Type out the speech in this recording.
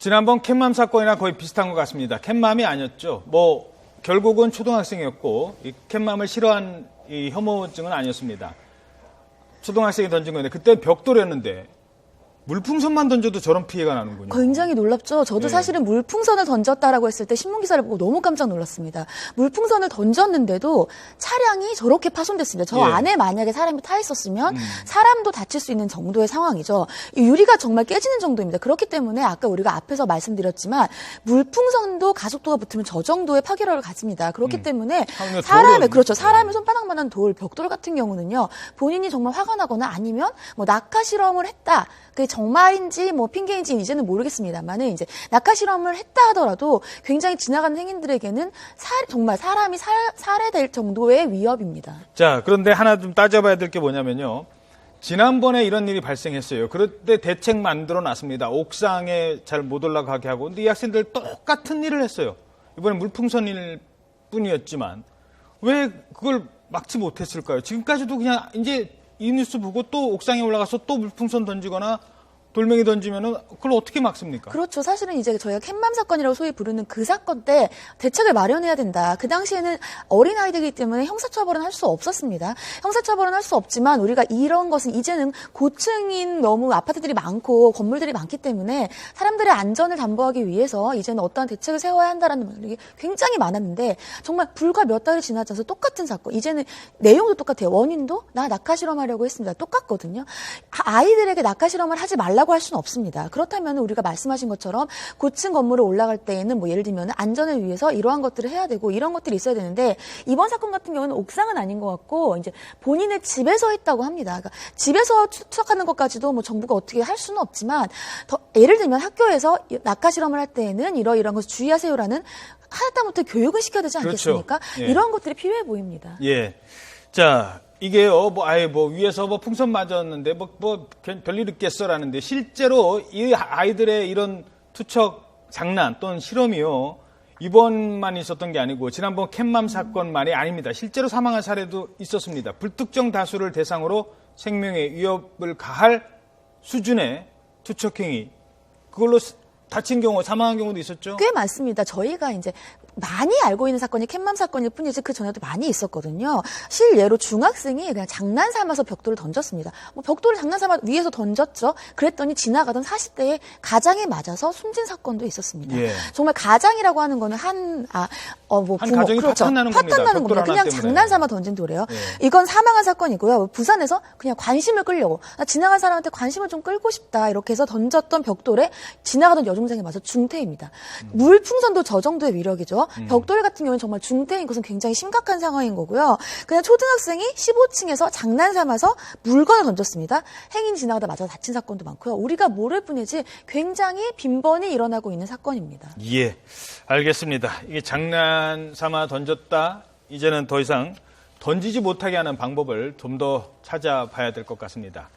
지난번 캣맘 사건이랑 거의 비슷한 것 같습니다. 캣맘이 아니었죠. 결국은 초등학생이었고 이 캣맘을 싫어한 이 혐오증은 아니었습니다. 초등학생이 던진 건데 그때 벽돌이었는데 물풍선만 던져도 저런 피해가 나는군요. 굉장히 놀랍죠. 저도 사실은 물풍선을 던졌다라고 했을 때 신문 기사를 보고 너무 깜짝 놀랐습니다. 물풍선을 던졌는데도 차량이 저렇게 파손됐습니다. 저 안에 만약에 사람이 타 있었으면 사람도 다칠 수 있는 정도의 상황이죠. 이 유리가 정말 깨지는 정도입니다. 그렇기 때문에 아까 우리가 앞에서 말씀드렸지만 물풍선도 가속도가 붙으면 저 정도의 파괴력을 가집니다. 그렇기 때문에 사람의 손바닥만한 돌, 벽돌 같은 경우는요. 본인이 정말 화가 나거나 아니면 낙하 실험을 했다. 그게 정말인지 핑계인지 이제는 모르겠습니다만은 이제 낙하 실험을 했다 하더라도 굉장히 지나가는 행인들에게는 정말 사람이 살해될 정도의 위협입니다. 자, 그런데 하나 좀 따져봐야 될 게 뭐냐면요. 지난번에 이런 일이 발생했어요. 그럴 때 대책 만들어 놨습니다. 옥상에 잘 못 올라가게 하고. 근데 이 학생들 똑같은 일을 했어요. 이번에 물풍선일 뿐이었지만 왜 그걸 막지 못했을까요? 지금까지도 그냥 이제 이 뉴스 보고 또 옥상에 올라가서 또 물풍선 던지거나 돌멩이 던지면은 그걸 어떻게 막습니까? 그렇죠. 사실은 이제 저희가 캣맘 사건이라고 소위 부르는 그 사건 때 대책을 마련해야 된다. 그 당시에는 어린아이들이기 때문에 형사처벌은 할 수 없었습니다. 형사처벌은 할 수 없지만 우리가 이런 것은 이제는 고층인 너무 아파트들이 많고 건물들이 많기 때문에 사람들의 안전을 담보하기 위해서 이제는 어떠한 대책을 세워야 한다라는 말이 굉장히 많았는데 정말 불과 몇 달이 지나지 않아서 똑같은 사건. 이제는 내용도 똑같아요. 원인도 나 낙하 실험하려고 했습니다. 똑같거든요. 아이들에게 낙하 실험을 하지 말라고 할 수는 없습니다. 그렇다면 우리가 말씀하신 것처럼 고층 건물에 올라갈 때에는 예를 들면 안전을 위해서 이러한 것들을 해야 되고 이런 것들이 있어야 되는데 이번 사건 같은 경우는 옥상은 아닌 것 같고 이제 본인의 집에서 했다고 합니다. 그러니까 집에서 추적하는 것까지도 정부가 어떻게 할 수는 없지만 예를 들면 학교에서 낙하 실험을 할 때에는 이러이러한 것을 주의하세요라는 하다못해 교육을 시켜야 되지 않겠습니까? 그렇죠. 예. 이런 것들이 필요해 보입니다. 예. 자. 이게요, 위에서 풍선 맞았는데, 별일 있겠어라는데, 실제로 이 아이들의 이런 투척 장난 또는 실험이요, 이번만 있었던 게 아니고, 지난번 캣맘 사건만이 아닙니다. 실제로 사망한 사례도 있었습니다. 불특정 다수를 대상으로 생명에 위협을 가할 수준의 투척행위, 그걸로 다친 경우, 사망한 경우도 있었죠? 꽤 많습니다. 저희가 이제 많이 알고 있는 사건이 캣맘 사건일 뿐이지 그 전에도 많이 있었거든요. 실예로 중학생이 그냥 장난 삼아서 벽돌을 던졌습니다. 벽돌을 장난 삼아 위에서 던졌죠. 그랬더니 지나가던 40대의 가장에 맞아서 숨진 사건도 있었습니다. 예. 정말 가장이라고 하는 거는 한 부모, 가정이 그렇죠. 파탄나는 겁니다. 그냥 장난 삼아 던진 돌이에요. 예. 이건 사망한 사건이고요. 부산에서 그냥 관심을 끌려고 나 지나간 사람한테 관심을 좀 끌고 싶다 이렇게 해서 던졌던 벽돌에 지나가던 여중생에 맞아서 중태입니다. 물풍선도 저 정도의 위력이죠. 벽돌 같은 경우는 정말 중태인 것은 굉장히 심각한 상황인 거고요. 그냥 초등학생이 15층에서 장난 삼아서 물건을 던졌습니다. 행인 지나가다 맞아서 다친 사건도 많고요. 우리가 모를 뿐이지 굉장히 빈번히 일어나고 있는 사건입니다. 예, 알겠습니다. 이게 장난 삼아 던졌다. 이제는 더 이상 던지지 못하게 하는 방법을 좀 더 찾아봐야 될 것 같습니다.